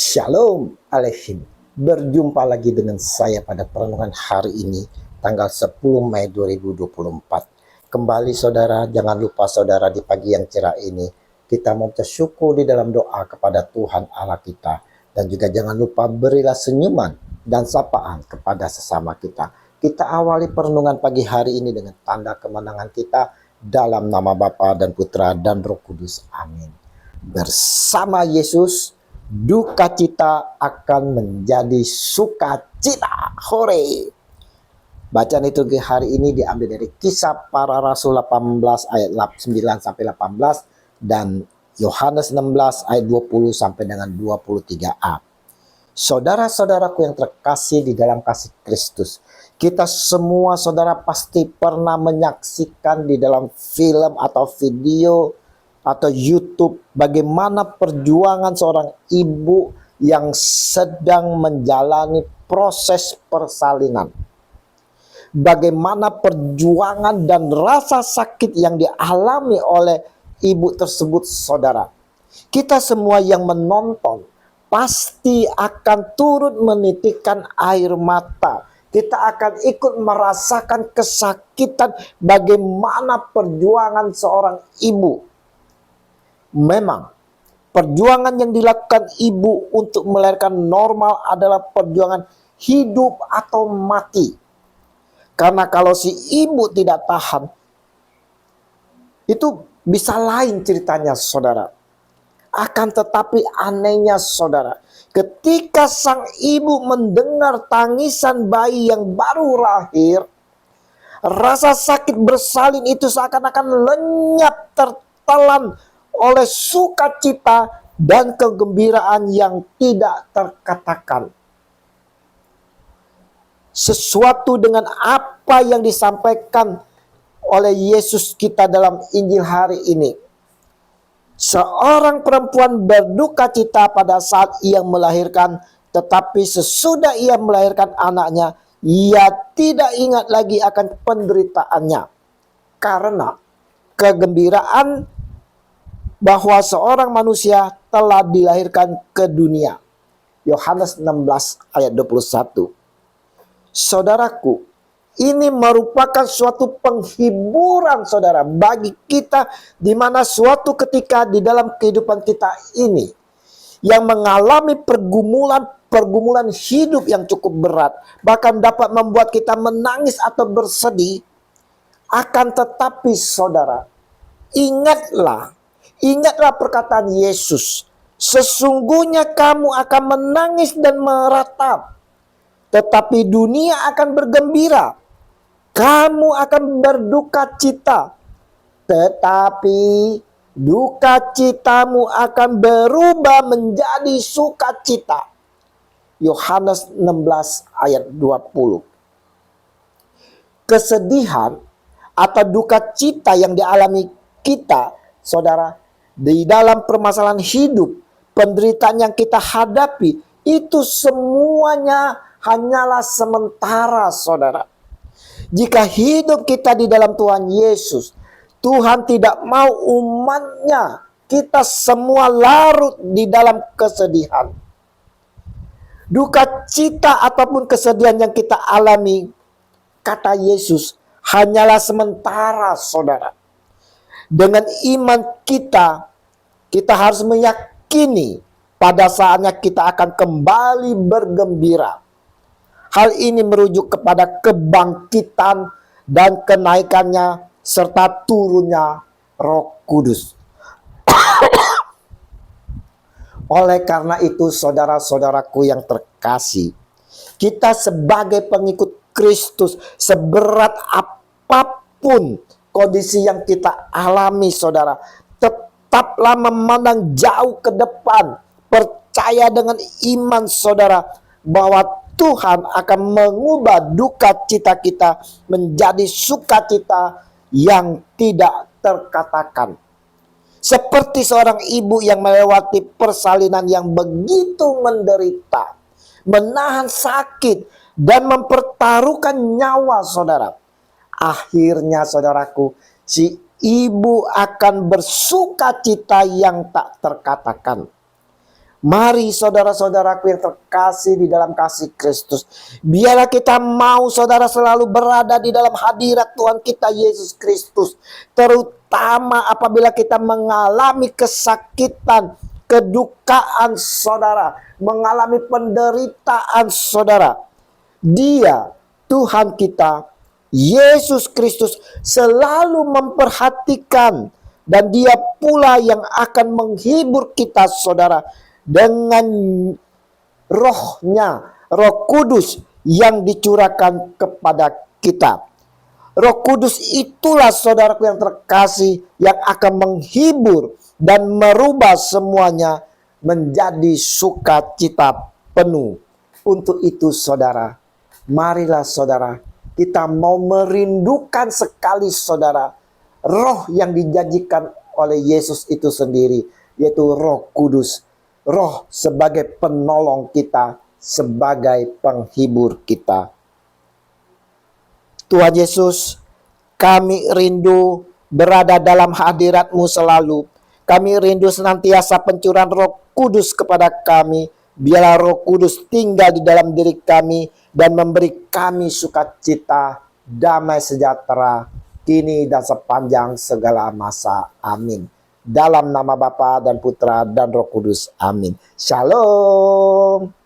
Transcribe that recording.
Shalom Alaikum. Berjumpa lagi dengan saya pada perenungan hari ini, tanggal 10 Mei 2024. Kembali saudara, jangan lupa saudara di pagi yang cerah ini, kita mau bersyukur di dalam doa kepada Tuhan Allah kita. Dan juga jangan lupa berilah senyuman dan sapaan kepada sesama kita. Kita awali perenungan pagi hari ini dengan tanda kemenangan kita dalam nama Bapa dan Putra dan Roh Kudus. Amin. Bersama Yesus, duka cita akan menjadi sukacita. Hore. Bacaan itu hari ini diambil dari Kisah Para Rasul 18 ayat 9 sampai 18 dan Yohanes 16 ayat 20 sampai dengan 23a. Saudara-saudaraku yang terkasih di dalam kasih Kristus, kita semua saudara pasti pernah menyaksikan di dalam film atau video atau YouTube bagaimana perjuangan seorang ibu yang sedang menjalani proses persalinan. Bagaimana perjuangan dan rasa sakit yang dialami oleh ibu tersebut saudara. Kita semua yang menonton pasti akan turut menitikkan air mata. Kita akan ikut merasakan kesakitan bagaimana perjuangan seorang ibu. Memang perjuangan yang dilakukan ibu untuk melahirkan normal adalah perjuangan hidup atau mati. Karena kalau si ibu tidak tahan, itu bisa lain ceritanya saudara. Akan tetapi anehnya saudara, ketika sang ibu mendengar tangisan bayi yang baru lahir, rasa sakit bersalin itu seakan-akan lenyap tertelan oleh sukacita dan kegembiraan yang tidak terkatakan. Sesuatu dengan apa yang disampaikan oleh Yesus kita dalam Injil hari ini. Seorang perempuan berduka cita pada saat ia melahirkan, tetapi sesudah ia melahirkan anaknya, ia tidak ingat lagi akan penderitaannya. Karena kegembiraan bahwa seorang manusia telah dilahirkan ke dunia. Yohanes 16 ayat 21. Saudaraku, ini merupakan suatu penghiburan saudara bagi kita, di mana suatu ketika di dalam kehidupan kita ini yang mengalami pergumulan hidup yang cukup berat, bahkan dapat membuat kita menangis atau bersedih. Akan tetapi saudara, ingatlah perkataan Yesus, sesungguhnya kamu akan menangis dan meratap, tetapi dunia akan bergembira. Kamu akan berduka cita, tetapi duka citamu akan berubah menjadi sukacita. Yohanes 16 ayat 20. Kesedihan atau duka cita yang dialami kita, saudara, di dalam permasalahan hidup, penderitaan yang kita hadapi, itu semuanya hanyalah sementara saudara. Jika hidup kita di dalam Tuhan Yesus, Tuhan tidak mau umatnya kita semua larut di dalam kesedihan. Duka cita ataupun kesedihan yang kita alami, kata Yesus, hanyalah sementara saudara. Dengan iman kita harus meyakini pada saatnya kita akan kembali bergembira. Hal ini merujuk kepada kebangkitan dan kenaikannya serta turunnya Roh Kudus. Oleh karena itu saudara-saudaraku yang terkasih, kita sebagai pengikut Kristus, seberat apapun kondisi yang kita alami saudara, tetaplah memandang jauh ke depan, percaya dengan iman saudara bahwa Tuhan akan mengubah duka cita kita menjadi sukacita yang tidak terkatakan. Seperti seorang ibu yang melewati persalinan yang begitu menderita, menahan sakit dan mempertaruhkan nyawa saudara. Akhirnya saudaraku, si ibu akan bersukacita yang tak terkatakan. Mari saudara-saudaraku yang terkasih di dalam kasih Kristus, biarlah kita mau saudara selalu berada di dalam hadirat Tuhan kita Yesus Kristus. Terutama apabila kita mengalami kesakitan, kedukaan saudara, mengalami penderitaan saudara. Dia, Tuhan kita, Yesus Kristus selalu memperhatikan, dan dia pula yang akan menghibur kita saudara, dengan rohnya, Roh Kudus yang dicurahkan kepada kita. Roh Kudus itulah saudaraku yang terkasih yang akan menghibur dan merubah semuanya menjadi sukacita penuh. Untuk itu saudara, marilah saudara, kita mau merindukan sekali saudara roh yang dijanjikan oleh Yesus itu sendiri, yaitu Roh Kudus. Roh sebagai penolong kita, sebagai penghibur kita. Tuhan Yesus, kami rindu berada dalam hadirat-Mu selalu. Kami rindu senantiasa pencurahan Roh Kudus kepada kami. Biarlah Roh Kudus tinggal di dalam diri kami dan memberi kami sukacita, damai sejahtera, kini dan sepanjang segala masa. Amin. Dalam nama Bapa dan Putra dan Roh Kudus. Amin. Shalom.